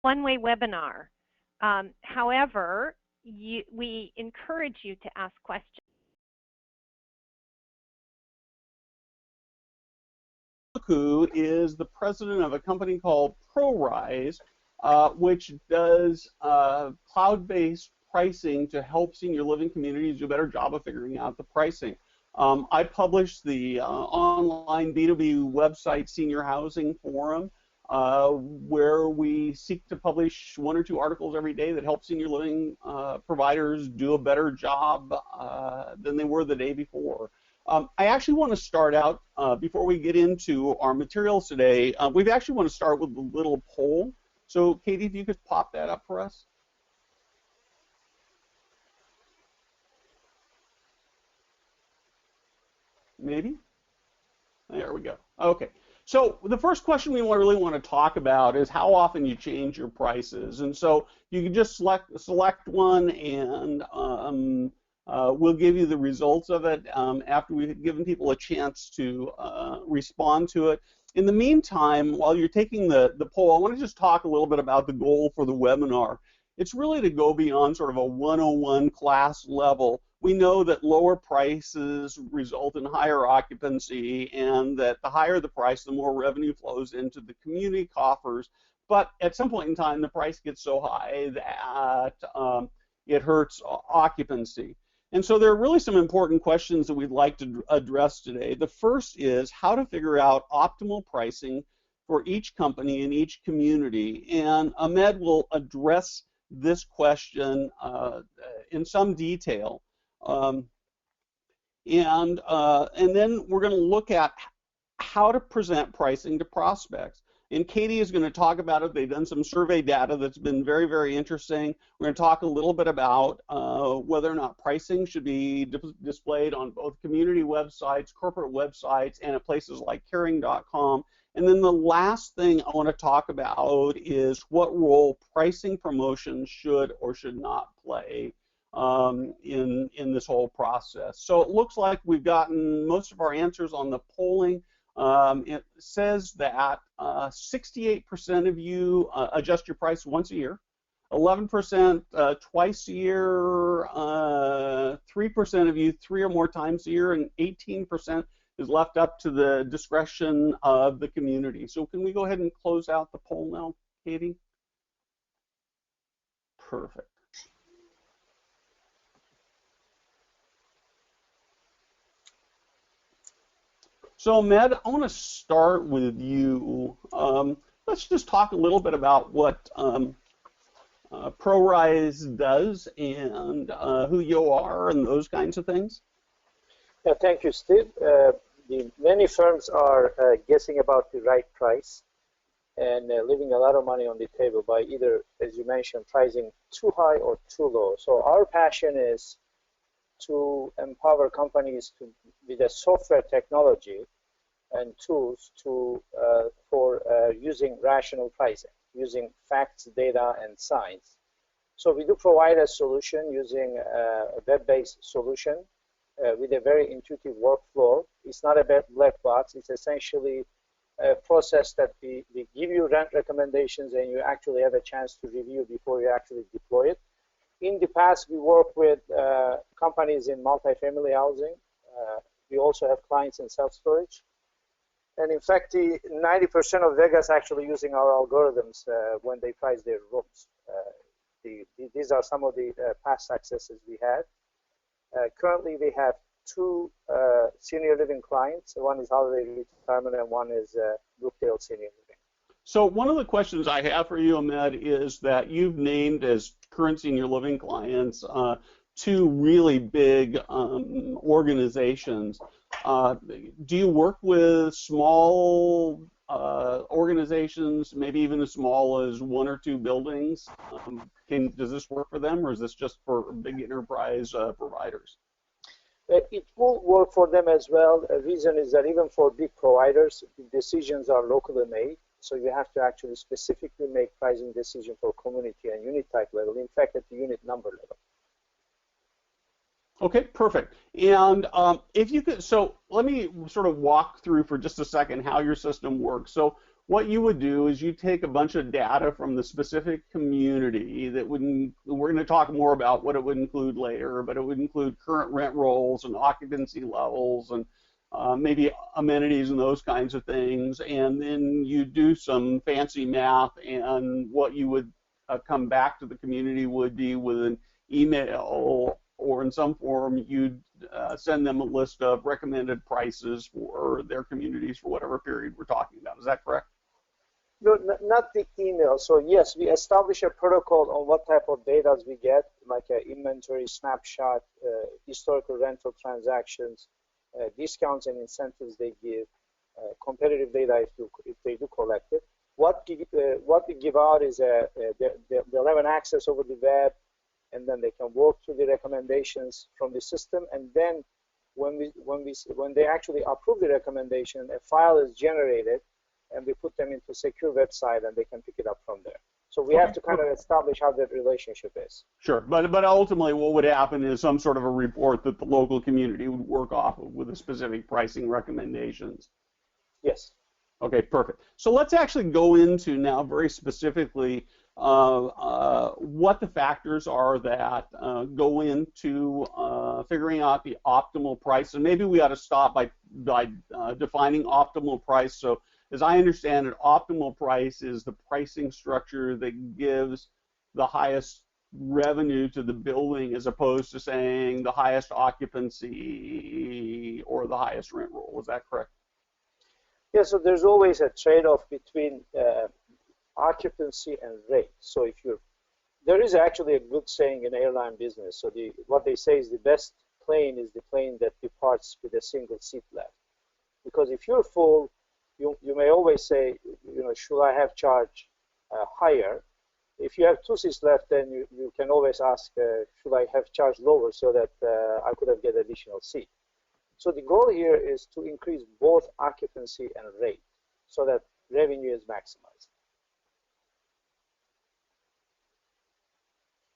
one-way webinar. However, we encourage you to ask questions. Who is the president of a company called ProRise, which does cloud-based pricing to help senior living communities do a better job of figuring out the pricing. I publish the online B2B website Senior Housing Forum, where we seek to publish 1 or 2 articles every day that help senior living providers do a better job than they were the day before. I actually want to start out, before we get into our materials today, we actually want to start with a little poll. So Katie, if you could pop that up for us. Maybe? There we go. Okay. So the first question we really want to talk about is how often you change your prices. And so you can just select one, and we'll give you the results of it after we've given people a chance to respond to it. In the meantime, while you're taking the poll, I want to just talk a little bit about the goal for the webinar. It's really to go beyond sort of a 101 class level. We know that lower prices result in higher occupancy, and that the higher the price, the more revenue flows into the community coffers. But at some point in time, the price gets so high that it hurts occupancy. And so there are really some important questions that we'd like to address today. The first is how to figure out optimal pricing for each company in each community. And Ahmed will address this question in some detail. And then we're going to look at how to present pricing to prospects. And Katie is going to talk about it. They've done some survey data that's been very, very interesting. We're going to talk a little bit about whether or not pricing should be displayed on both community websites, corporate websites, and at places like caring.com. And then the last thing I want to talk about is what role pricing promotions should or should not play in this whole process. So it looks like we've gotten most of our answers on the polling. It says that 68% of you adjust your price once a year, 11% twice a year, 3% of you 3 or more times a year, and 18% is left up to the discretion of the community. So can we go ahead and close out the poll now, Katie? Perfect. So Ahmed, I want to start with you. Let's just talk a little bit about what ProRise does and who you are and those kinds of things. Yeah, thank you, Steve. Many firms are guessing about the right price and leaving a lot of money on the table by either, as you mentioned, pricing too high or too low. So our passion is to empower companies with a software technology and tools for using rational pricing, using facts, data, and science. So we do provide a solution using a web-based solution with a very intuitive workflow. It's not a black box. It's essentially a process that we give you rent recommendations, and you actually have a chance to review before you actually deploy it. In the past, we work with companies in multifamily housing. We also have clients in self-storage. And in fact, 90% of Vegas actually using our algorithms when they price their rooms. These are some of the past successes we had. Currently, we have 2 senior living clients. One is Holiday Retirement, and one is Brookdale Senior Living. So one of the questions I have for you, Ahmed, is that you've named as current senior living clients 2 really big organizations. Do you work with small organizations, maybe even as small as 1 or 2 buildings? Does this work for them, or is this just for big enterprise providers? It will work for them as well. The reason is that even for big providers, the decisions are locally made. So you have to actually specifically make pricing decision for community and unit type level, in fact, at the unit number level. Okay, perfect. And if you could, so let me sort of walk through for just a second how your system works. So what you would do is you take a bunch of data from the specific community that would, we're going to talk more about what it would include later, but it would include current rent rolls and occupancy levels and maybe amenities and those kinds of things, and then you do some fancy math, and what you would come back to the community would be with an email or in some form you'd send them a list of recommended prices for their communities for whatever period we're talking about. Is that correct? No, not the email. So yes, we establish a protocol on what type of data we get, like an inventory snapshot, historical rental transactions, discounts and incentives they give, competitive data if they do collect it. What we give out is they'll have an access over the web, and then they can work through the recommendations from the system. And then when they actually approve the recommendation, a file is generated, and we put them into a secure website, and they can pick it up from there. So we have to kind of establish how that relationship is. Sure, but ultimately what would happen is some sort of a report that the local community would work off of with the specific pricing recommendations. Yes. Okay, perfect. So let's actually go into now very specifically what the factors are that go into figuring out the optimal price. And maybe we ought to stop by defining optimal price. So as I understand it, optimal price is the pricing structure that gives the highest revenue to the building as opposed to saying the highest occupancy or the highest rent roll. Is that correct? Yeah, so there's always a trade-off between occupancy and rate. So there is actually a good saying in airline business. So what they say is the best plane is the plane that departs with a single seat left. Because if you're full, you may always say, should I have charged higher? If you have 2 seats left, then you can always ask, should I have charged lower so that I could have get additional seat? So the goal here is to increase both occupancy and rate so that revenue is maximized.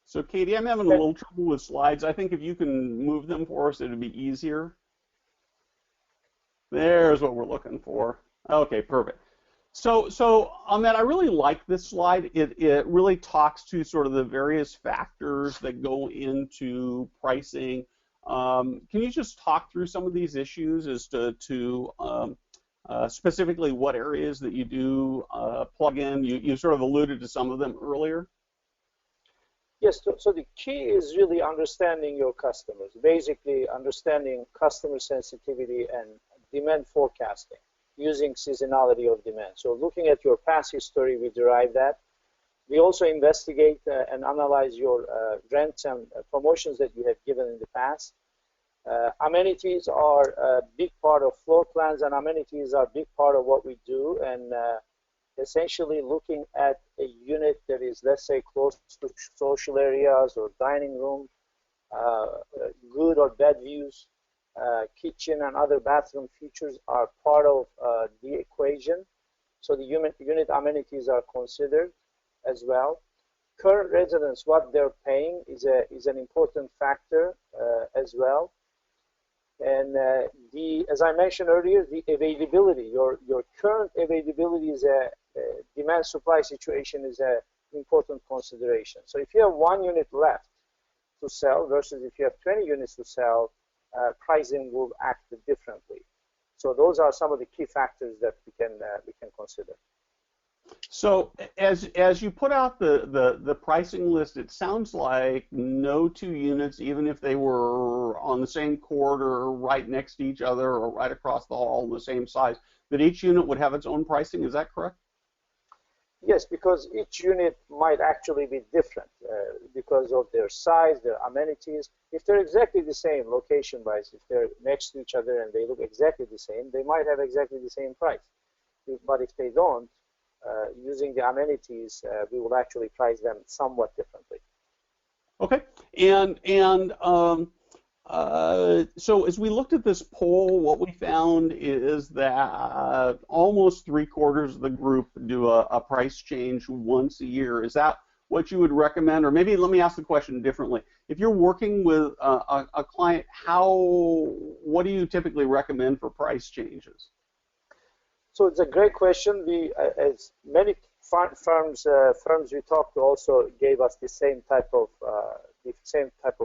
So Katie, I'm having a little trouble with slides. I think if you can move them for us, it'd be easier. There's what we're looking for. Okay, perfect. So Ahmed, I really like this slide. It really talks to sort of the various factors that go into pricing. Can you just talk through some of these issues as to specifically what areas that you do plug in? You sort of alluded to some of them earlier. Yes, so the key is really understanding your customers, basically understanding customer sensitivity and demand forecasting using seasonality of demand. So looking at your past history, we derive that. We also investigate and analyze your rents and promotions that you have given in the past. Amenities are a big part of floor plans, and amenities are a big part of what we do. And essentially looking at a unit that is, let's say, close to social areas or dining room, good or bad views, kitchen and other bathroom features are part of the equation. So the unit amenities are considered as well. Current residents, what they're paying is an important factor as well. And as I mentioned earlier, the availability, your current availability is a demand supply situation is an important consideration. So if you have 1 unit left to sell versus if you have 20 units to sell, pricing will act differently. So those are some of the key factors that we can consider. So as you put out the pricing list, it sounds like no 2 units, even if they were on the same corridor, right next to each other, or right across the hall, the same size, that each unit would have its own pricing. Is that correct? Yes, because each unit might actually be different because of their size, their amenities. If they're exactly the same location-wise, if they're next to each other and they look exactly the same, they might have exactly the same price. But if they don't, using the amenities, we will actually price them somewhat differently. Okay, so as we looked at this poll, what we found is that almost 3/4 of the group do a price change once a year. Is that what you would recommend? Or maybe let me ask the question differently. If you're working with a client, what do you typically recommend for price changes? So it's a great question. We, as many firms we talked to also gave us the same type of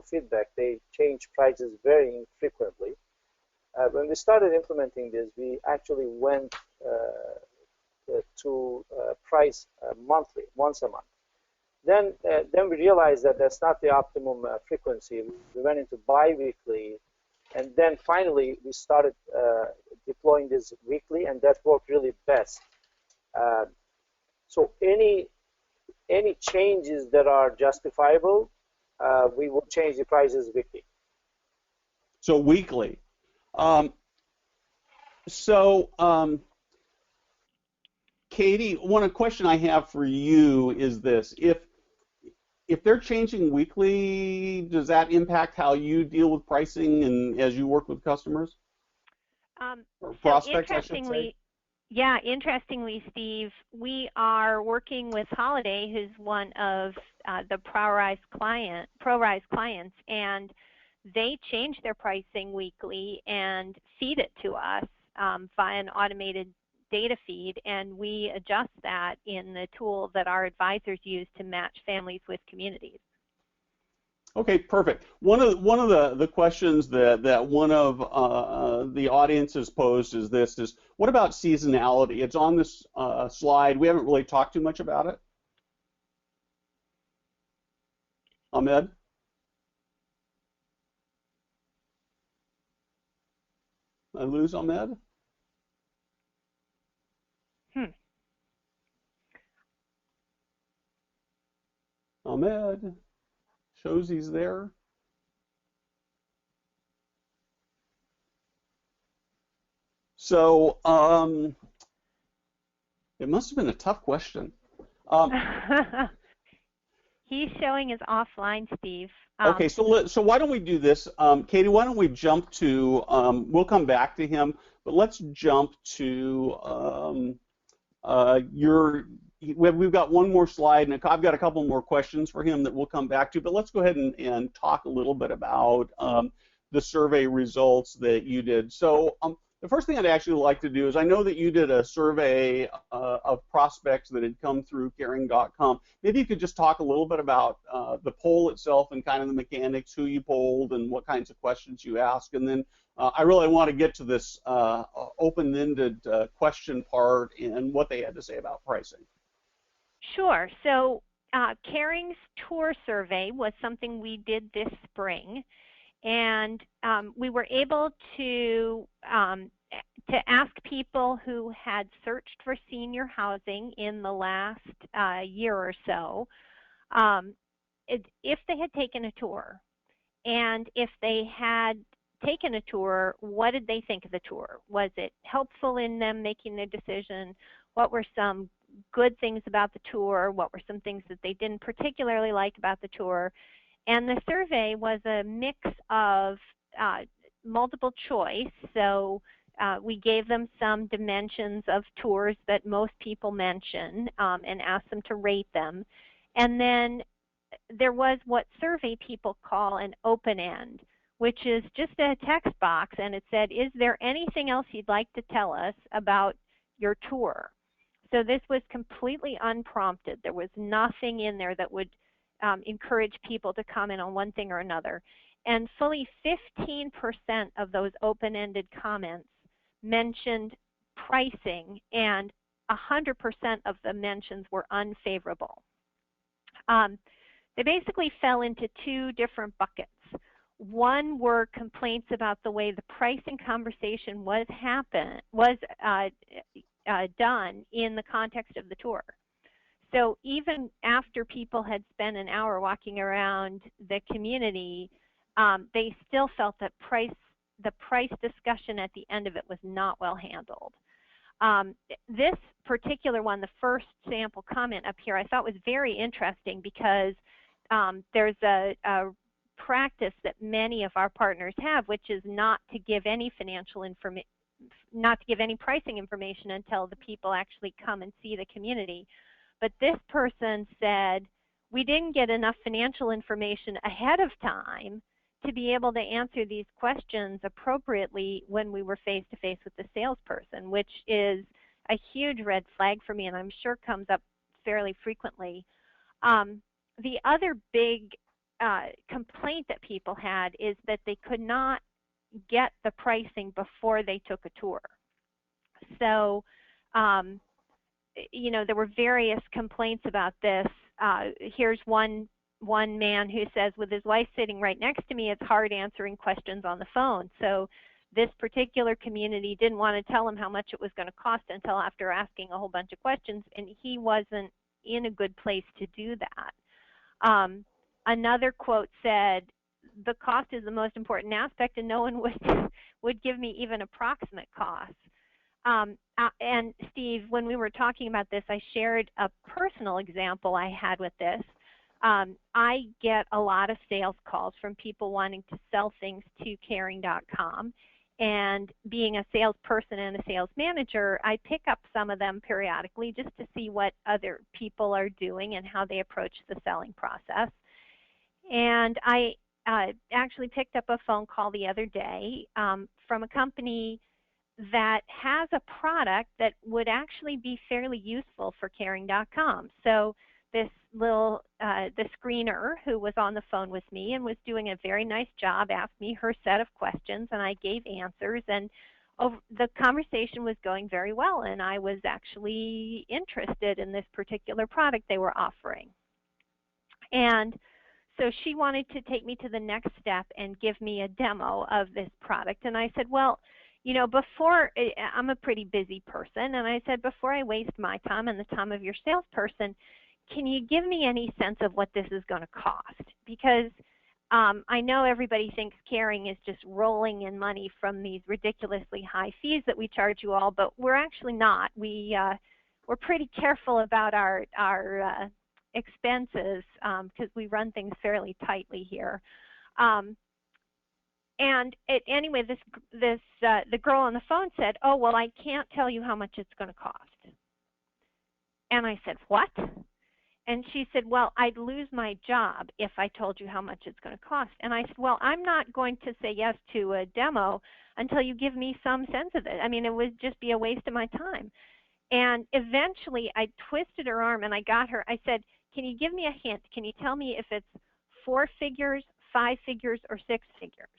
feedback. They change prices very infrequently. When we started implementing this, we actually went to price monthly, once a month. Then we realized that that's not the optimum frequency. We went into bi-weekly, and then finally we started deploying this weekly, and that worked really best. So any changes that are justifiable, we will change the prices weekly. So weekly. Katie, one question I have for you is this: if they're changing weekly, does that impact how you deal with pricing and as you work with customers? Or prospects, I should say. Yeah, interestingly, Steve, we are working with Holiday, who's one of the ProRise clients, and they change their pricing weekly and feed it to us via an automated data feed, and we adjust that in the tool that our advisors use to match families with communities. Okay, perfect. One of the questions that one of the audience has posed is this: what about seasonality? It's on this slide. We haven't really talked too much about it. Ahmed? I lose Ahmed? Ahmed shows he's there. So it must have been a tough question. He's showing as offline, Steve. Okay, so why don't we do this, Katie? Why don't we jump to? We'll come back to him, but let's jump to We've got one more slide, and I've got a couple more questions for him that we'll come back to. But let's go ahead and talk a little bit about the survey results that you did. So the first thing I'd actually like to do is, I know that you did a survey of prospects that had come through Caring.com. Maybe you could just talk a little bit about the poll itself and kind of the mechanics, who you polled and what kinds of questions you asked. And then I really want to get to this open-ended question part and what they had to say about pricing. Sure. So Caring's tour survey was something we did this spring. And we were able to ask people who had searched for senior housing in the last year or so if they had taken a tour. And if they had taken a tour, what did they think of the tour? Was it helpful in them making their decision? What were some good things about the tour? What were some things that they didn't particularly like about the tour? And the survey was a mix of multiple choice. So we gave them some dimensions of tours that most people mention and asked them to rate them. And then there was what survey people call an open end, which is just a text box, and it said, is there anything else you'd like to tell us about your tour? So this was completely unprompted. There was nothing in there that would encourage people to comment on one thing or another. And fully 15% of those open-ended comments mentioned pricing, and 100% of the mentions were unfavorable. They basically fell into two different buckets. One were complaints about the way the pricing conversation was done in the context of the tour. So even after people had spent an hour walking around the community, they still felt that the price discussion at the end of it was not well handled. This particular one, the first sample comment up here, I thought was very interesting because there's a practice that many of our partners have, which is not to give any financial information, not to give any pricing information until the people actually come and see the community. But this person said, we didn't get enough financial information ahead of time to be able to answer these questions appropriately when we were face-to-face with the salesperson, which is a huge red flag for me, and I'm sure comes up fairly frequently. The other big complaint that people had is that they could not get the pricing before they took a tour. So, you know, there were various complaints about this. Here's one man who says, with his wife sitting right next to me, it's hard answering questions on the phone. So this particular community didn't want to tell him how much it was going to cost until after asking a whole bunch of questions, and he wasn't in a good place to do that. Another quote said, the cost is the most important aspect, and no one would give me even approximate costs. And Steve, when we were talking about this, I shared a personal example I had with this. I get a lot of sales calls from people wanting to sell things to Caring.com. And being a salesperson and a sales manager, I pick up some of them periodically just to see what other people are doing and how they approach the selling process. And I actually picked up a phone call the other day from a company that has a product that would actually be fairly useful for Caring.com. So this little, the screener who was on the phone with me and was doing a very nice job asked me her set of questions, and I gave answers, and the conversation was going very well, and I was actually interested in this particular product they were offering. And so she wanted to take me to the next step and give me a demo of this product, and I said, well, you know, I'm a pretty busy person, and I said, before I waste my time and the time of your salesperson, can you give me any sense of what this is going to cost? Because I know everybody thinks Caring is just rolling in money from these ridiculously high fees that we charge you all, but we're actually not. We're pretty careful about our expenses because we run things fairly tightly here. And anyway, the girl on the phone said, oh, well, I can't tell you how much it's going to cost. And I said, what? And she said, well, I'd lose my job if I told you how much it's going to cost. And I said, well, I'm not going to say yes to a demo until you give me some sense of it. I mean, it would just be a waste of my time. And eventually I twisted her arm and I got her. I said, can you give me a hint? Can you tell me if it's 4 figures, 5 figures, or 6 figures?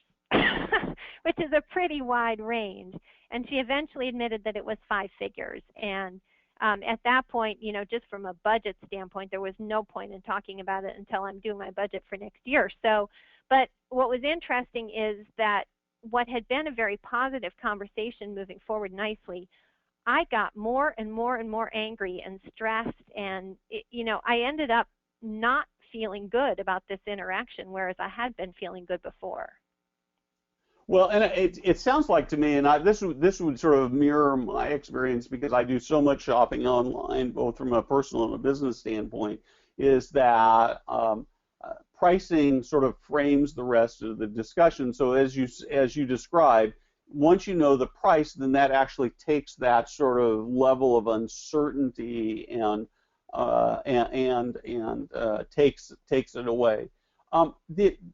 Which is a pretty wide range. And she eventually admitted that it was 5 figures. And at that point, you know, just from a budget standpoint, there was no point in talking about it until I'm doing my budget for next year. So, but what was interesting is that what had been a very positive conversation moving forward nicely, I got more and more and more angry and stressed, and you know, I ended up not feeling good about this interaction, whereas I had been feeling good before. Well, and it sounds like to me, and this would sort of mirror my experience because I do so much shopping online, both from a personal and a business standpoint, is that pricing sort of frames the rest of the discussion. So as you described, once you know the price, then that actually takes that sort of level of uncertainty and takes it away.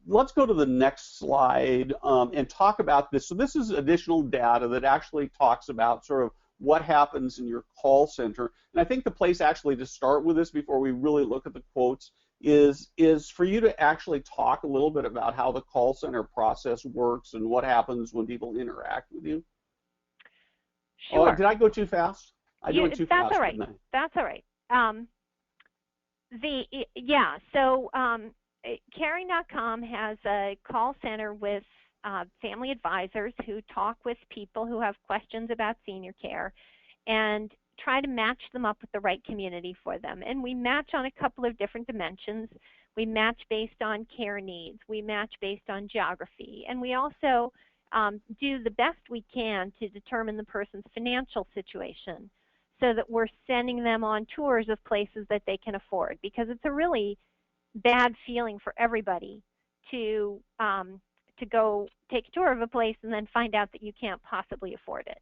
Let's go to the next slide and talk about this. So this is additional data that actually talks about sort of what happens in your call center. And I think the place actually to start with this before we really look at the quotes is for you to actually talk a little bit about how the call center process works and what happens when people interact with you. Sure. Oh, did I go too fast? I went too fast. That's all right. That's all right. So Caring.com has a call center with family advisors who talk with people who have questions about senior care and try to match them up with the right community for them. And we match on a couple of different dimensions. We match based on care needs. We match based on geography. And we also do the best we can to determine the person's financial situation so that we're sending them on tours of places that they can afford, because it's a really bad feeling for everybody to go take a tour of a place and then find out that you can't possibly afford it.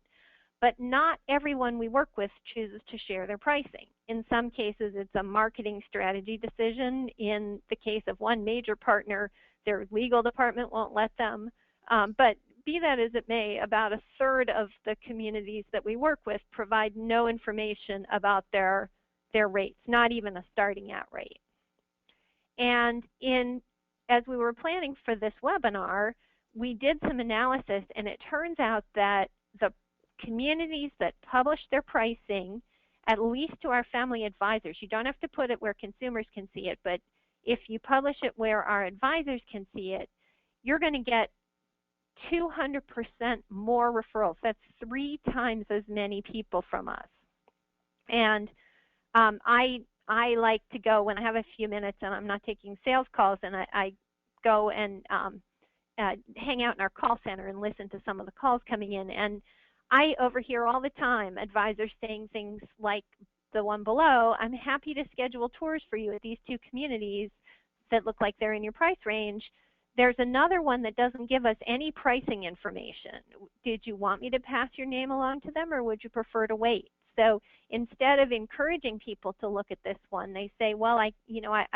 But not everyone we work with chooses to share their pricing. In some cases, it's a marketing strategy decision. In the case of one major partner, their legal department won't let them. But be that as it may, about a third of the communities that we work with provide no information about their rates, not even a starting out rate. And as we were planning for this webinar, we did some analysis, and it turns out that the communities that publish their pricing, at least to our family advisors, you don't have to put it where consumers can see it, but if you publish it where our advisors can see it, you're going to get 200% more referrals. That's 3 times as many people from us. And I like to go when I have a few minutes and I'm not taking sales calls, and I go and hang out in our call center and listen to some of the calls coming in. And I overhear all the time advisors saying things like the one below, I'm happy to schedule tours for you at these 2 communities that look like they're in your price range. There's another one that doesn't give us any pricing information. Did you want me to pass your name along to them, or would you prefer to wait? So instead of encouraging people to look at this one, they say, well, I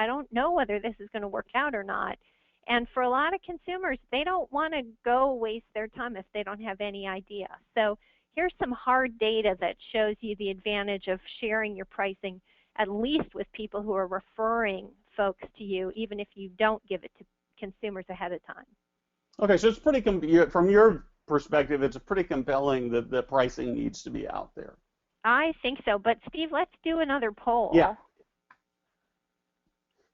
don't know whether this is going to work out or not. And for a lot of consumers, they don't want to go waste their time if they don't have any idea. So here's some hard data that shows you the advantage of sharing your pricing, at least with people who are referring folks to you, even if you don't give it to consumers ahead of time. Okay, so it's pretty, from your perspective, it's pretty compelling that the pricing needs to be out there. I think so, but Steve, let's do another poll. Yeah.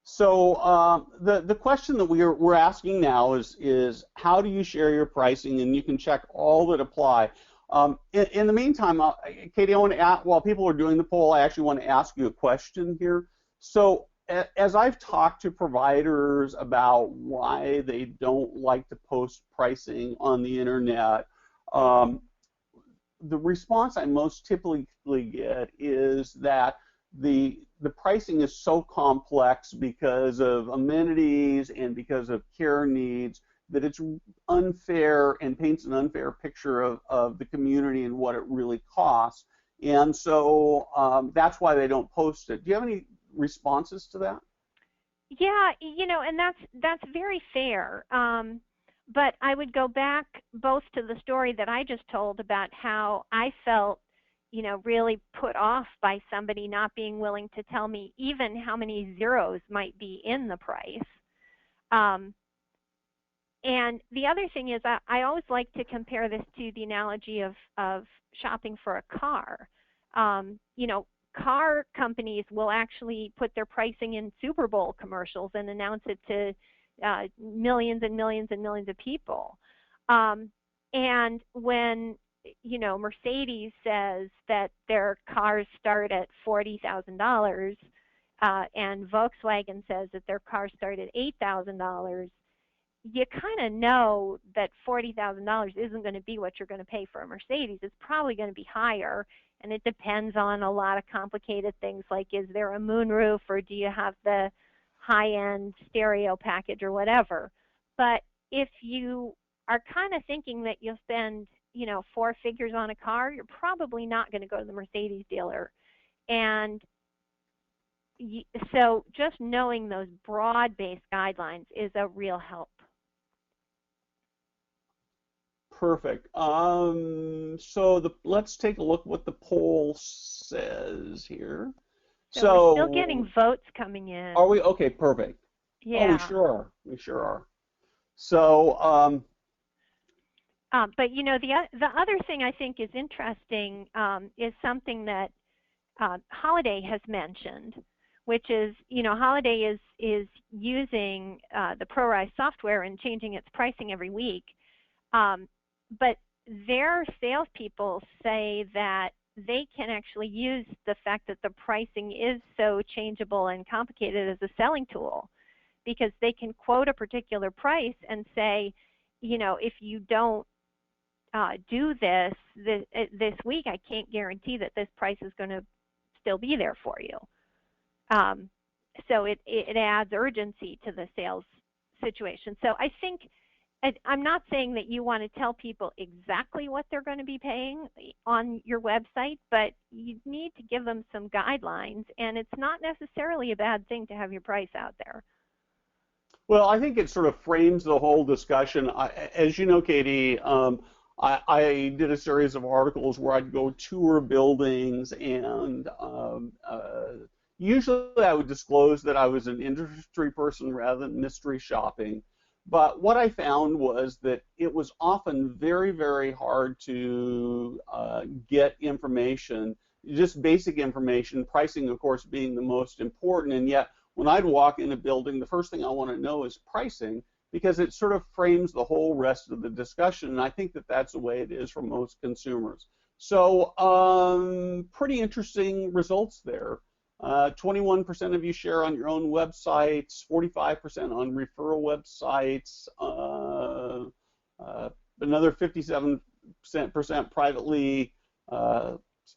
So the question that we're asking now is how do you share your pricing, and you can check all that apply. In the meantime, Katie, I want to ask, while people are doing the poll, I actually want to ask you a question here. So as I've talked to providers about why they don't like to post pricing on the internet, the response I most typically get is that the pricing is so complex because of amenities and because of care needs that it's unfair and paints an unfair picture of the community and what it really costs. And so that's why they don't post it. Do you have any responses to that? Yeah, and that's very fair. But I would go back both to the story that I just told about how I felt, really put off by somebody not being willing to tell me even how many zeros might be in the price. And the other thing is I always like to compare this to the analogy of shopping for a car. Car companies will actually put their pricing in Super Bowl commercials and announce it to millions and millions and millions of people. And when Mercedes says that their cars start at $40,000 and Volkswagen says that their cars start at $8,000, you kind of know that $40,000 isn't going to be what you're going to pay for a Mercedes. It's probably going to be higher, and it depends on a lot of complicated things like, is there a moonroof, or do you have the high-end stereo package or whatever. But if you are kind of thinking that you'll spend 4 figures on a car, you're probably not going to go to the Mercedes dealer. And so just knowing those broad-based guidelines is a real help. Perfect. So let's take a look what the poll says here. So we're still getting votes coming in. Are we? Okay, perfect. Yeah. Oh, we sure are. We sure are. So. But the other thing I think is interesting is something that Holiday has mentioned, which is Holiday is using the ProRise software and changing its pricing every week. But their salespeople say that they can actually use the fact that the pricing is so changeable and complicated as a selling tool, because they can quote a particular price and say, if you don't do this week, I can't guarantee that this price is going to still be there for you. So it adds urgency to the sales situation. So I think, I'm not saying that you want to tell people exactly what they're going to be paying on your website, but you need to give them some guidelines, and it's not necessarily a bad thing to have your price out there. Well, I think it sort of frames the whole discussion. As you know, Katie, I did a series of articles where I'd go tour buildings, and usually I would disclose that I was an industry person rather than mystery shopping. But what I found was that it was often very, very hard to get information, just basic information, pricing, of course, being the most important. And yet, when I'd walk in a building, the first thing I want to know is pricing, because it sort of frames the whole rest of the discussion. And I think that that's the way it is for most consumers. So pretty interesting results there. 21% of you share on your own websites, 45% on referral websites, another 57% privately,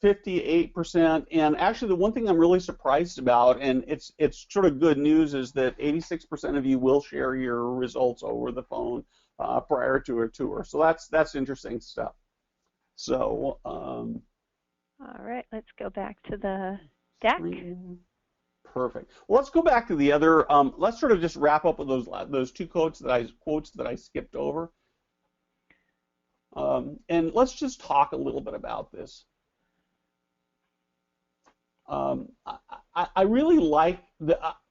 58%, and actually the one thing I'm really surprised about, and it's sort of good news, is that 86% of you will share your results over the phone prior to a tour. So that's interesting stuff. So all right, let's go back to the deck. Perfect. Well, let's go back to the other. Let's sort of just wrap up with those two quotes that I skipped over, and let's just talk a little bit about this. I really like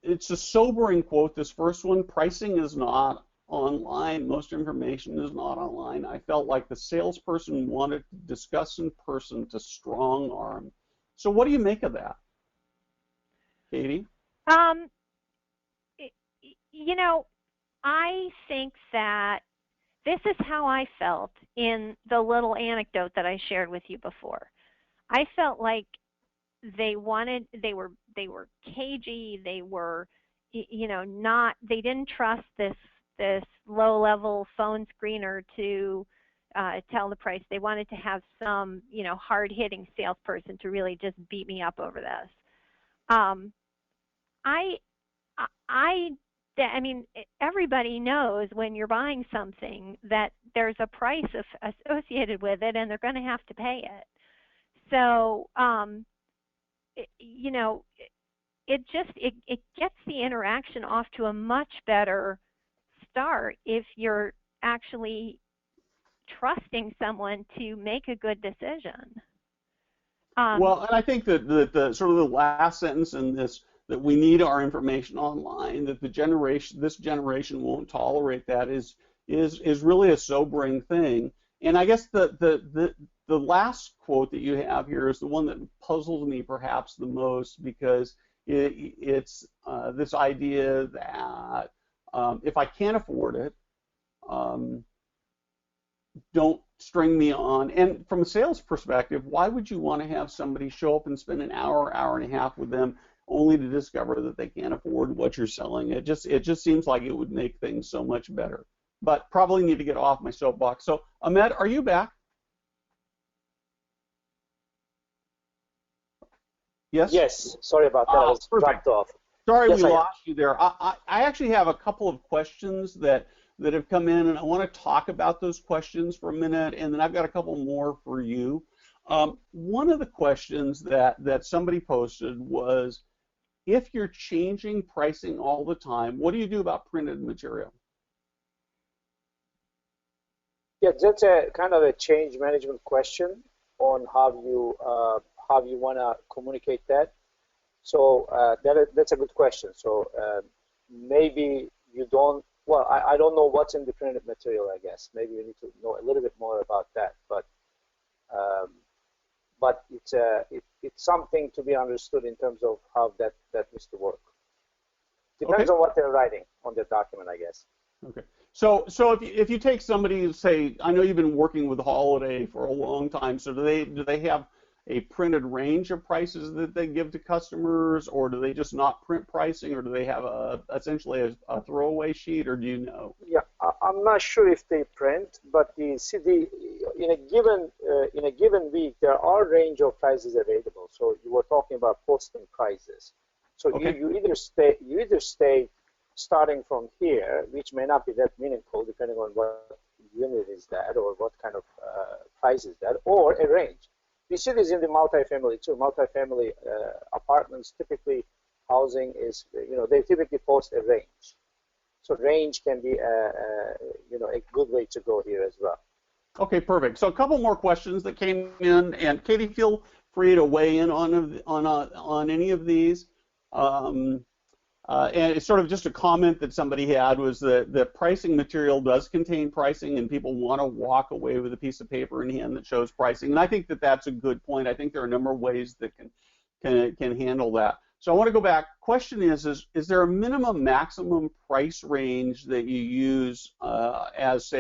it's a sobering quote, this first one. Pricing is not online. Most information is not online. I felt like the salesperson wanted to discuss in person to strong arm. So what do you make of that, Katie? You know, I think that this is how I felt in the little anecdote that I shared with you before. I felt like they were cagey, they were, you know, they didn't trust this low-level phone screener to tell the price. They wanted to have some, you know, hard-hitting salesperson to really just beat me up over this. I mean, everybody knows when you're buying something that there's a price associated with it, and they're going to have to pay it. So, you know, it gets the interaction off to a much better start if you're actually trusting someone to make a good decision. Well, and I think that the sort of the last sentence in this, that we need our information online, that this generation won't tolerate that, is really a sobering thing. And I guess the last quote that you have here is the one that puzzles me perhaps the most, because it's this idea that if I can't afford it, don't string me on. And from a sales perspective, why would you want to have somebody show up and spend an hour and a half with them only to discover that they can't afford what you're selling? It just seems like it would make things so much better. But probably need to get off my soapbox. So Ahmed, are you back? Yes? Yes, sorry about that. I was dropped off. Sorry, yes, we lost you there. I actually have a couple of questions that have come in, and I want to talk about those questions for a minute, and then I've got a couple more for you. One of the questions that somebody posted was, if you're changing pricing all the time, what do you do about printed material? Yeah, that's a kind of a change management question on how you want to communicate that. So that's a good question. So maybe you don't. Well, I don't know what's in the printed material. I guess maybe you need to know a little bit more about that. But it's something to be understood in terms of how that needs to work. Depends on what they're writing on their document, I guess. Okay. So if you take somebody, say, I know you've been working with Holiday for a long time. So do they have a printed range of prices that they give to customers, or do they just not print pricing, or do they have essentially a throwaway sheet, or do you know? Yeah, I'm not sure if they print, but in a given week there are a range of prices available. So you were talking about posting prices. So you either stay starting from here, which may not be that meaningful depending on what unit is that or what kind of price is that, or a range. We see this in the multifamily too. Multifamily apartments, typically housing is, they typically post a range. So range can be a good way to go here as well. Okay, perfect. So a couple more questions that came in, and Katie, feel free to weigh in on any of these. And it's sort of just a comment that somebody had was that the pricing material does contain pricing, and people want to walk away with a piece of paper in hand that shows pricing. And I think that that's a good point. I think there are a number of ways that can handle that. So I want to go back. Question is there a minimum maximum price range that you use as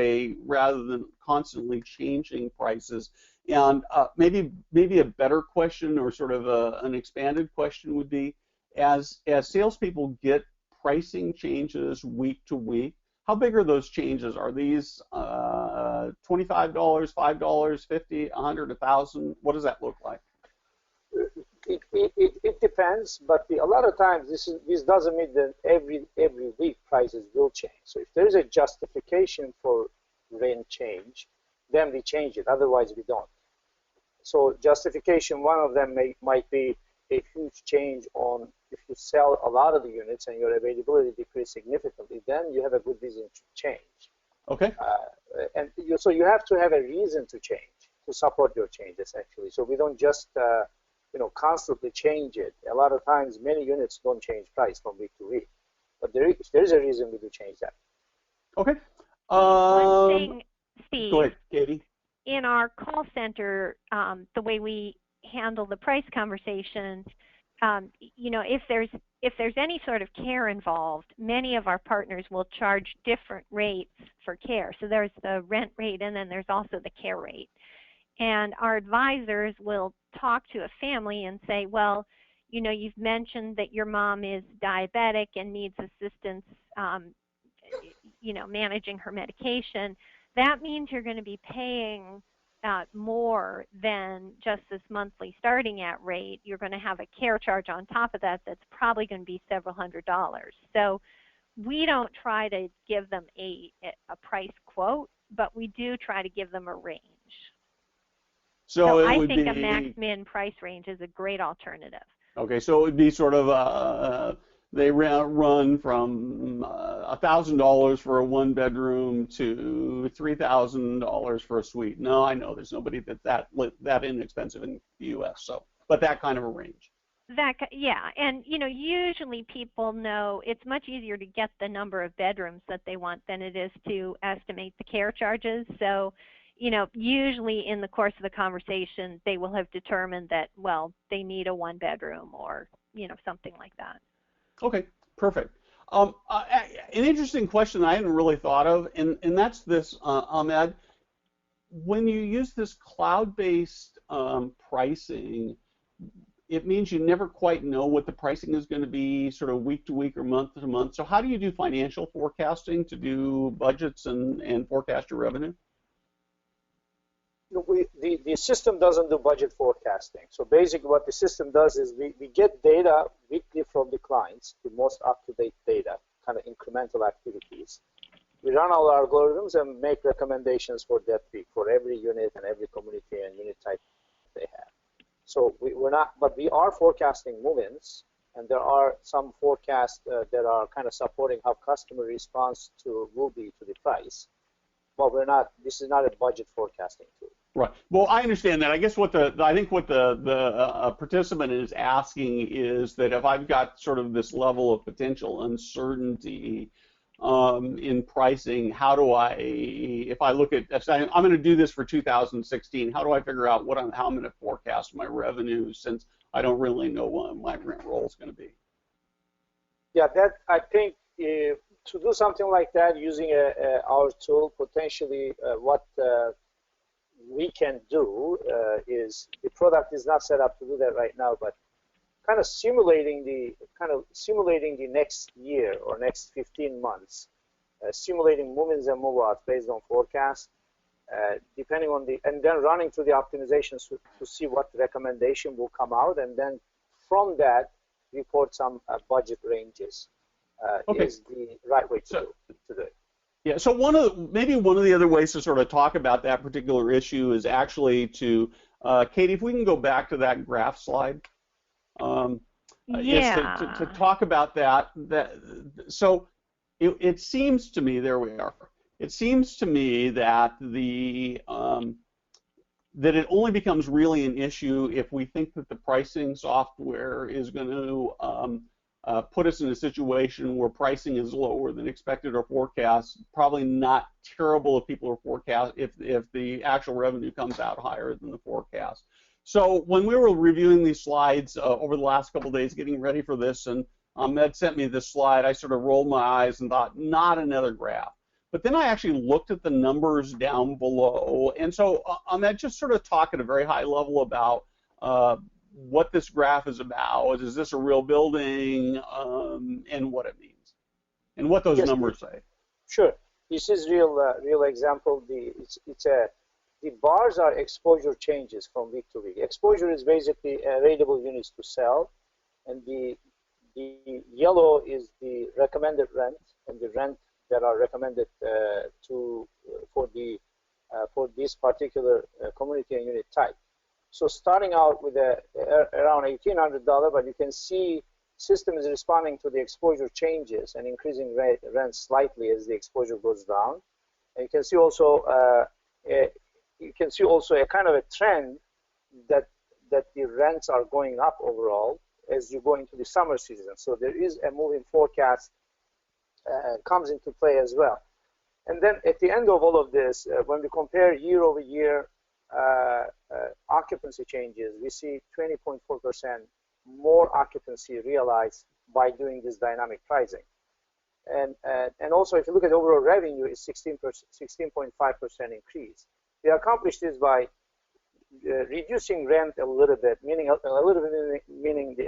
rather than constantly changing prices? And maybe a better question, or sort of an expanded question, would be, as salespeople get pricing changes week to week, how big are those changes? Are these $25, $5, $50, $100, $1,000? What does that look like? It depends, but a lot of times this doesn't mean that every week prices will change. So if there is a justification for rent change, then we change it. Otherwise, we don't. So justification, one of them might be a huge change on if you sell a lot of the units and your availability decreases significantly, then you have a good reason to change. Okay. So you have to have a reason to change, to support your changes, actually. So we don't just constantly change it. A lot of times, many units don't change price from week to week, but if there is a reason, we do change that. Okay. One thing, Steve. Go ahead, Katie. In our call center, the way we handle the price conversation, if there's any sort of care involved, many of our partners will charge different rates for care. So there's the rent rate, and then there's also the care rate. And our advisors will talk to a family and say, well, you've mentioned that your mom is diabetic and needs assistance, managing her medication. That means you're going to be paying more than just this monthly starting at rate. You're going to have a care charge on top of that that's probably going to be several $100s. So we don't try to give them a price quote, but we do try to give them a range. So I think a max-min price range is a great alternative. Okay, so it would be sort of they run from $1,000 for a one-bedroom to $3,000 for a suite. No, I know there's nobody that inexpensive in the U.S. But that kind of a range. Yeah, and usually people know it's much easier to get the number of bedrooms that they want than it is to estimate the care charges. So, usually in the course of the conversation, they will have determined that, well, they need a one-bedroom or something like that. Okay, perfect. An interesting question I hadn't really thought of, and that's this, Ahmed. When you use this cloud-based pricing, it means you never quite know what the pricing is going to be sort of week to week or month to month. So how do you do financial forecasting to do budgets and forecast your revenue? The system doesn't do budget forecasting. So basically what the system does is we get data weekly from the clients, the most up-to-date data, kind of incremental activities. We run our algorithms and make recommendations for that week for every unit and every community and unit type they have. So but we are forecasting move-ins, and there are some forecasts that are kind of supporting how customer response will be to the price. But this is not a budget forecasting tool. Right. Well, I understand that. I guess I think what the participant is asking is that if I've got sort of this level of potential uncertainty in pricing, how do if I look at, I'm going to do this for 2016, how do I figure out how I'm going to forecast my revenue since I don't really know what my rent roll is going to be? Yeah, I think to do something like that using our tool, potentially what we can do is, the product is not set up to do that right now, but kind of simulating the next year or next 15 months, simulating move-ins and move-outs based on forecast, depending on and then running through the optimizations to see what recommendation will come out, and then from that report some budget ranges. Is the right way to do it. Yeah, so maybe one of the other ways to sort of talk about that particular issue is actually to, Katie, if we can go back to that graph slide. Yeah. To talk about that. So it seems to me, there we are. It seems to me that that it only becomes really an issue if we think that the pricing software is going to put us in a situation where pricing is lower than expected or forecast. Probably not terrible if people are forecast if the actual revenue comes out higher than the forecast. So when we were reviewing these slides over the last couple of days, getting ready for this, and Ahmed sent me this slide, I sort of rolled my eyes and thought, not another graph. But then I actually looked at the numbers down below, and so Ahmed, just sort of talk at a very high level about what this graph is about. Is this a real building, and what it means, and what those numbers say. Sure, this is real example. The bars are exposure changes from week to week. Exposure is basically available units to sell, and the yellow is the recommended rent, and the rent that are recommended for this particular community and unit type. So starting out with around $1,800, but you can see system is responding to the exposure changes and increasing rent slightly as the exposure goes down. And you can see also a kind of a trend that the rents are going up overall as you go into the summer season. So there is a moving forecast comes into play as well. And then at the end of all of this, when we compare year over year occupancy changes, we see 20.4% more occupancy realized by doing this dynamic pricing. And also, if you look at overall revenue, it's 16.5% increase. We accomplished this by reducing rent a little bit, meaning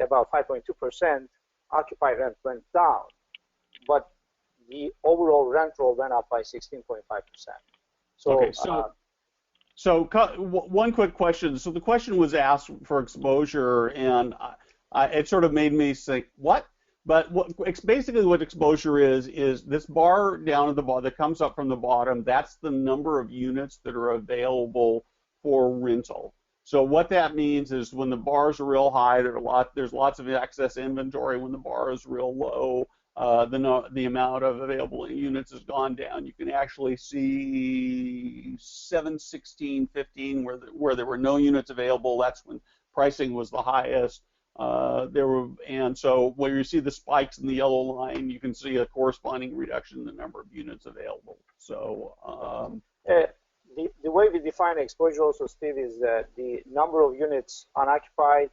about 5.2%. Occupied rent went down, but the overall rent roll went up by 16.5%. So, okay, so one quick question. So the question was asked for exposure, and it sort of made me think, what? But basically what exposure is this bar down at the bottom that comes up from the bottom. That's the number of units that are available for rental. So what that means is when the bars are real high, there's lots of excess inventory. When the bar is real low, the amount of available units has gone down. You can actually see 7, 16, 15 where there were no units available. That's when pricing was the highest. And so where you see the spikes in the yellow line, you can see a corresponding reduction in the number of units available. So the way we define exposure also, Steve, is that the number of units unoccupied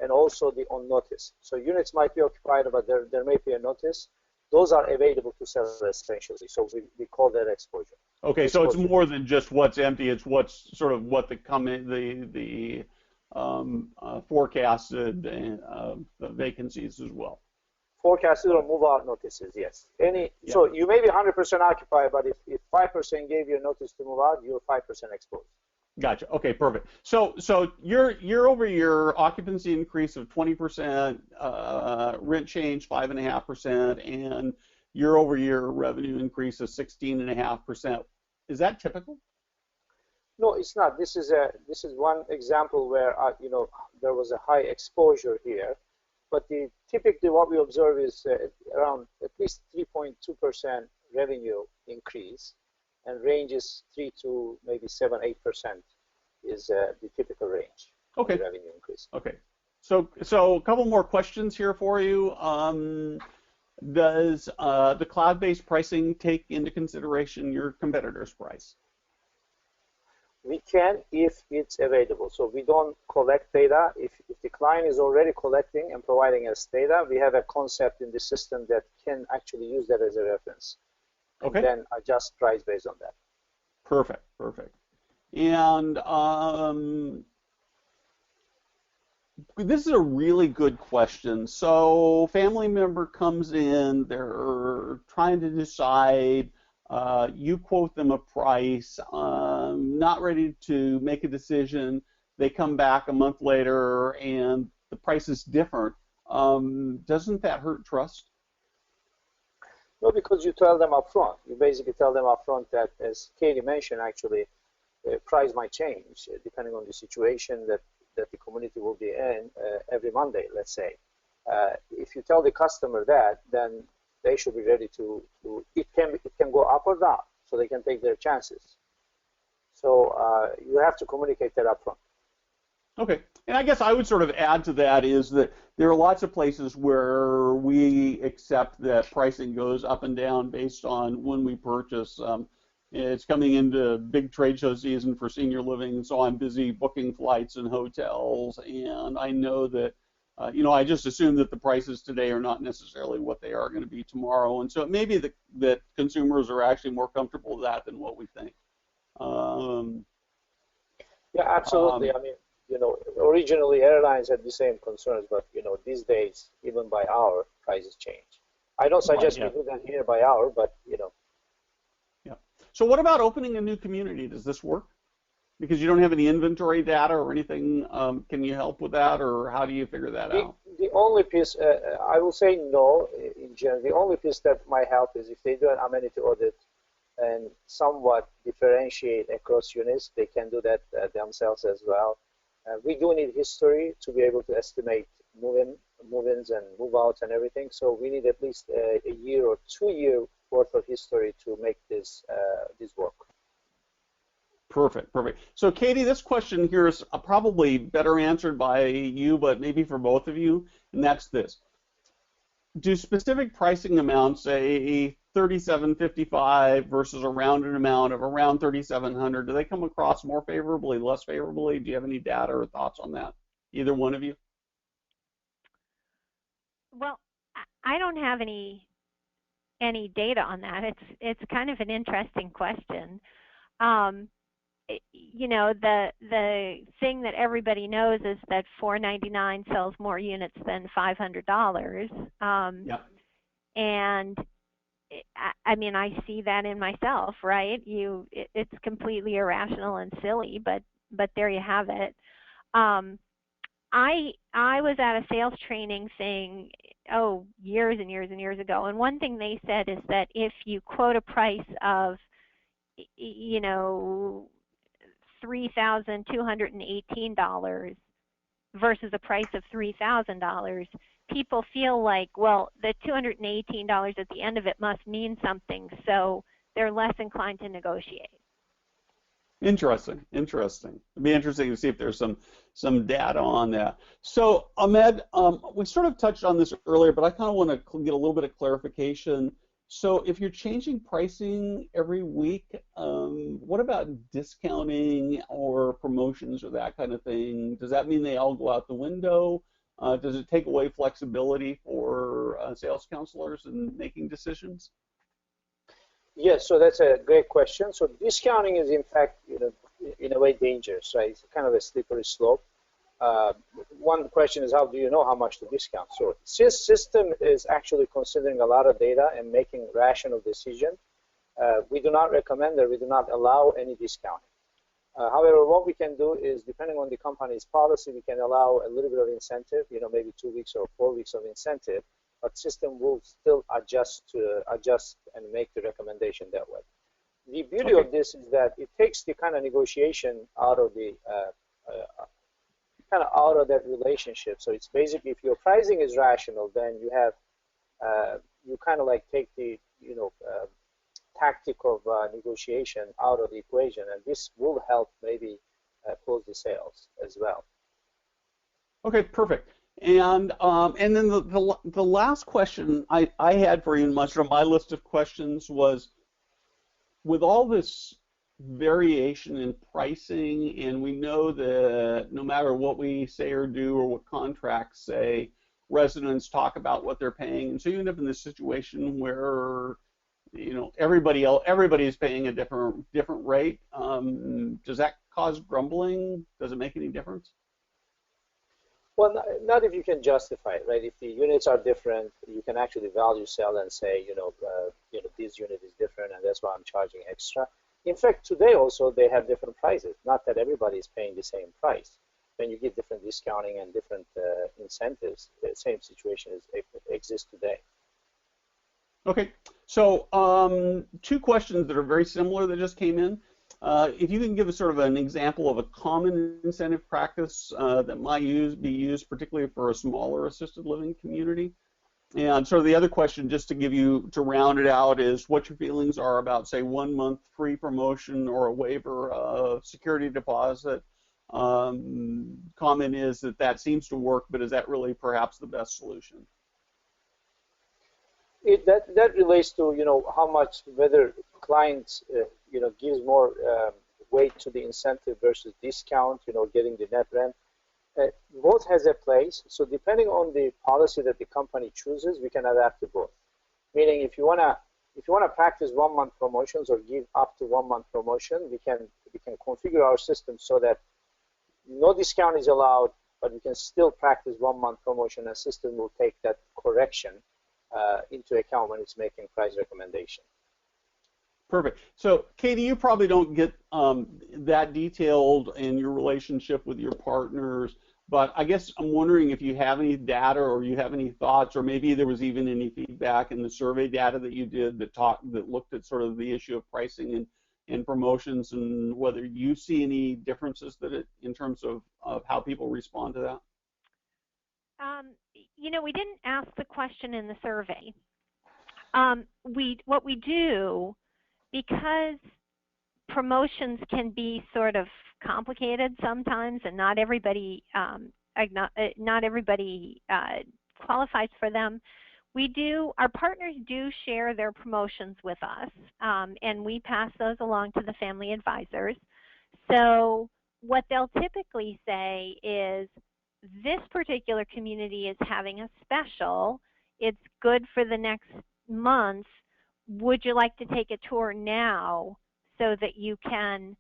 and also the on notice. So units might be occupied, but there may be a notice. Those are available to sell essentially. So we call that exposure. Okay, so it's more than just what's empty. It's what's sort of what the forecasted vacancies as well. Forecasted or move-out notices, yes. So you may be 100% occupied, but if 5% gave you a notice to move out, you're 5% exposed. Gotcha. Okay, perfect. So year over year occupancy increase of 20%, rent change 5.5%, and year over year revenue increase of 16.5%. Is that typical? No, it's not. This is one example where there was a high exposure here, but typically what we observe is around at least 3.2% revenue increase, and ranges 3 to maybe 7-8% is the typical range. Okay. Of the revenue increase. Okay. So a couple more questions here for you. Does the cloud-based pricing take into consideration your competitor's price? We can if it's available. So we don't collect data. If the client is already collecting and providing us data, we have a concept in the system that can actually use that as a reference. Okay. And then adjust price based on that. Perfect, perfect. And this is a really good question. So family member comes in, they're trying to decide, you quote them a price, not ready to make a decision, they come back a month later and the price is different. Doesn't that hurt trust? No, because you tell them up front. You basically tell them up front that, as Katie mentioned, actually, price might change depending on the situation that the community will be in every Monday, let's say. If you tell the customer that, then they should be ready to it can go up or down, so they can take their chances. So you have to communicate that upfront. Okay, and I guess I would sort of add to that is that there are lots of places where we accept that pricing goes up and down based on when we purchase. It's coming into big trade show season for senior living, so I'm busy booking flights and hotels, and I know that, I just assume that the prices today are not necessarily what they are going to be tomorrow, and so it may be that consumers are actually more comfortable with that than what we think. Yeah, absolutely. I mean, originally airlines had the same concerns, but these days, even by hour, prices change. I don't suggest we do that here by hour, but Yeah. So what about opening a new community? Does this work? Because you don't have any inventory data or anything. Can you help with that, or how do you figure that out? The only piece, I will say no in general. The only piece that might help is if they do an amenity audit and somewhat differentiate across units, they can do that themselves as well. We do need history to be able to estimate move-ins and move-outs and everything. So we need at least a year or 2 year worth of history to make this work. Perfect, perfect. So Katie, this question here is probably better answered by you, but maybe for both of you, and that's this. Do specific pricing amounts, say $3,755 versus a rounded amount of around $3,700, do they come across more favorably, less favorably? Do you have any data or thoughts on that? Either one of you? Well, I don't have any data on that. It's kind of an interesting question. The thing that everybody knows is that $499 sells more units than $500. Yeah. And I mean, I see that in myself, right? It's completely irrational and silly, but there you have it. I was at a sales training thing, years and years and years ago, and one thing they said is that if you quote a price of, $3,218 versus a price of $3,000, people feel like, well, the $218 at the end of it must mean something, so they're less inclined to negotiate. Interesting. It'd be interesting to see if there's some data on that. So Ahmed, we sort of touched on this earlier, but I kind of want to get a little bit of clarification. So if you're changing pricing every week, what about discounting or promotions or that kind of thing? Does that mean they all go out the window? Does it take away flexibility for sales counselors in making decisions? Yes, so that's a great question. So discounting is in fact, in a way dangerous, right? It's kind of a slippery slope. One question is, how do you know how much to discount? So system is actually considering a lot of data and making rational decision. We do not recommend or we do not allow any discounting. However, what we can do is, depending on the company's policy, we can allow a little bit of incentive, maybe 2 weeks or 4 weeks of incentive, but system will still adjust and make the recommendation that way. The beauty of this is that it takes the kind of negotiation out of the out of that relationship. So it's basically, if your pricing is rational, then you have you kind of like take the tactic of negotiation out of the equation, and this will help maybe close the sales as well. Okay, perfect. And then the last question I had for you, much of my list of questions was, with all this variation in pricing, and we know that no matter what we say or do or what contracts say, residents talk about what they're paying, and so you end up in this situation where everybody is paying a different rate. Does that cause grumbling? Does it make any difference? Well, not if you can justify it, right? If the units are different, you can actually value sell and say, this unit is different, and that's why I'm charging extra. In fact, today also they have different prices. Not that everybody is paying the same price. When you give different discounting and different incentives, the same situation exists today. Okay, so 2 questions that are very similar that just came in. If you can give us sort of an example of a common incentive practice that might be used particularly for a smaller assisted living community. And sort of the other question, just to give you, to round it out, is what your feelings are about, say, 1 month free promotion or a waiver of security deposit. Comment is that that seems to work, but is that really perhaps the best solution? That relates to, how much, whether clients, gives more weight to the incentive versus discount, getting the net rent. Both has a place. So depending on the policy that the company chooses, we can adapt to both. Meaning, if you wanna practice 1 month promotions or give up to 1 month promotion, we can configure our system so that no discount is allowed, but we can still practice 1 month promotion, and system will take that correction into account when it's making price recommendation. Perfect. So, Katie, you probably don't get that detailed in your relationship with your partners, but I guess I'm wondering if you have any data or you have any thoughts, or maybe there was even any feedback in the survey data that you did that looked at sort of the issue of pricing and promotions, and whether you see any differences in terms of how people respond to that. We didn't ask the question in the survey. What we do, because promotions can be sort of complicated sometimes, and not everybody qualifies for them. Our partners do share their promotions with us, and we pass those along to the family advisors. So what they'll typically say is, this particular community is having a special. It's good for the next month. Would you like to take a tour now so that you can,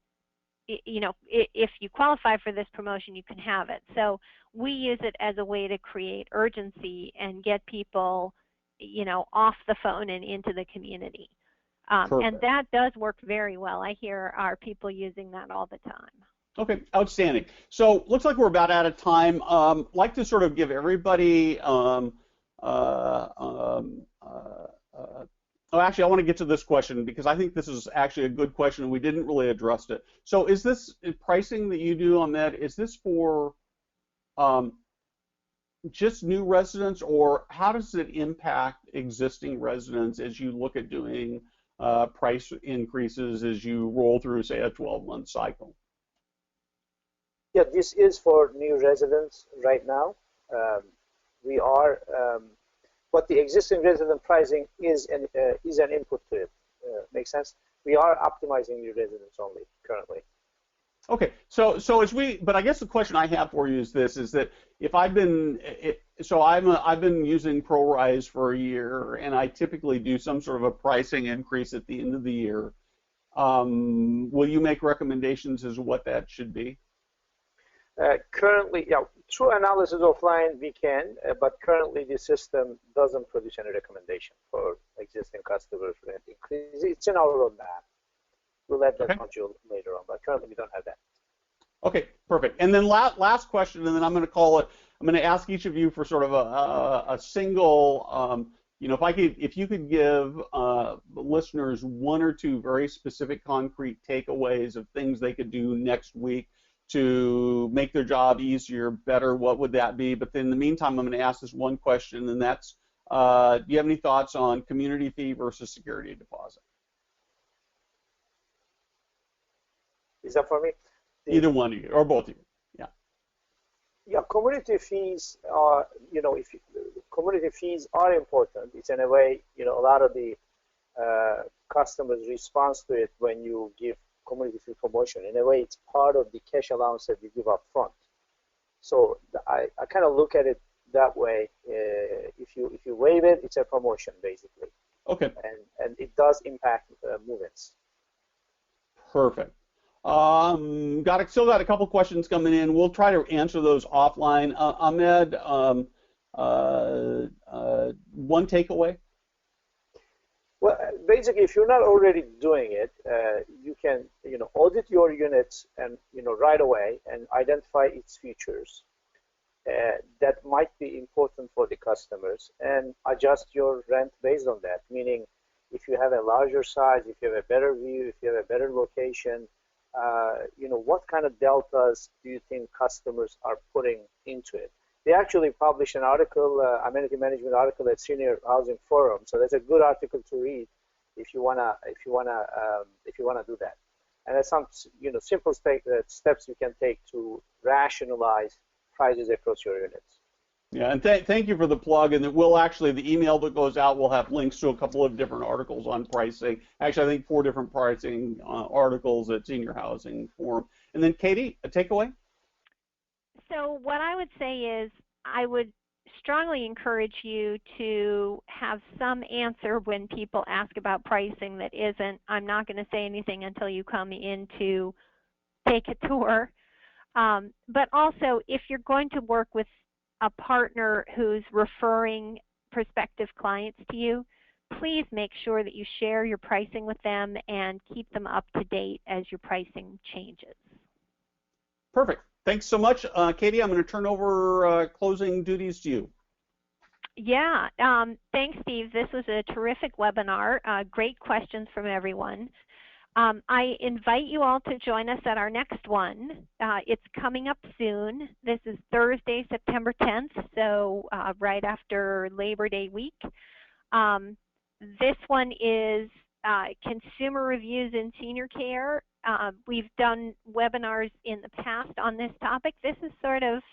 if you qualify for this promotion, you can have it. So we use it as a way to create urgency and get people, off the phone and into the community. And that does work very well. I hear our people using that all the time. Okay, outstanding. So looks like we're about out of time. Like to sort of give everybody. Actually, I want to get to this question because I think this is actually a good question and we didn't really address it. So is this pricing that you do on that, is this for just new residents, or how does it impact existing residents as you look at doing price increases as you roll through, say, a 12-month cycle? Yeah, this is for new residents right now. We are, what the existing resident pricing is an input to it. Makes sense? We are optimizing new residents only currently. Okay, so but I guess the question I have for you is this: is that if I've been using ProRise for a year, and I typically do some sort of a pricing increase at the end of the year, will you make recommendations as to what that should be? Currently, yeah, through analysis offline we can, but currently the system doesn't produce any recommendation for existing customers rent increase. It's in our roadmap. We'll add that module later on, but currently we don't have that. Okay, perfect. And then last question, and then I'm going to ask each of you for sort of a single, if you could give listeners one or two very specific concrete takeaways of things they could do next week to make their job easier, better, what would that be? But then in the meantime, I'm going to ask this one question, and that's, do you have any thoughts on community fee versus security deposit? Is that for me? Either one of you, or both of you, yeah. Yeah, community fees are, community fees are important. It's in a way, a lot of the customers' response to it when you give community fee promotion. In a way, it's part of the cash allowance that we give up front. So I kind of look at it that way. If you waive it, it's a promotion basically. Okay. And it does impact movements. Perfect. Still got a couple questions coming in. We'll try to answer those offline. Ahmed, one takeaway? Well, basically, if you're not already doing it, you can, audit your units and, right away and identify its features that might be important for the customers and adjust your rent based on that. Meaning, if you have a larger size, if you have a better view, if you have a better location, what kind of deltas do you think customers are putting into it? they actually published an article, amenity management article at Senior Housing Forum. So that's a good article to read if you wanna do that. And there's some simple steps you can take to rationalize prices across your units. Yeah, and thank you for the plug. And we'll actually, the email that goes out will have links to a couple of different articles on pricing. Actually, I think 4 different pricing articles at Senior Housing Forum. And then Katie, a takeaway? So what I would say is I would strongly encourage you to have some answer when people ask about pricing that isn't, I'm not going to say anything until you come in to take a tour. But also, if you're going to work with a partner who's referring prospective clients to you, please make sure that you share your pricing with them and keep them up to date as your pricing changes. Perfect. Thanks so much. Katie, I'm going to turn over closing duties to you. Yeah, thanks, Steve. This was a terrific webinar. Great questions from everyone. I invite you all to join us at our next one. It's coming up soon. This is Thursday, September 10th, so right after Labor Day week. This one is consumer reviews in senior care. We've done webinars in the past on this topic. This is sort of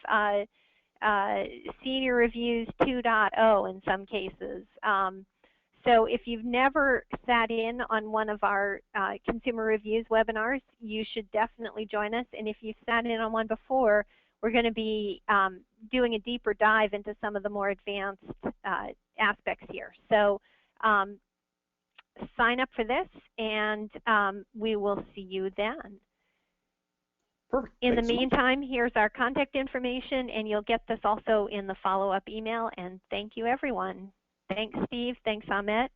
Senior Reviews 2.0 in some cases. So if you've never sat in on one of our consumer reviews webinars, you should definitely join us. And if you've sat in on one before, we're going to be doing a deeper dive into some of the more advanced aspects here. So sign up for this, and we will see you then. Perfect. In the Thanks so much. meantime, here's our contact information, and you'll get this also in the follow-up email. And thank you, everyone. Thanks, Steve. Thanks, Ahmet.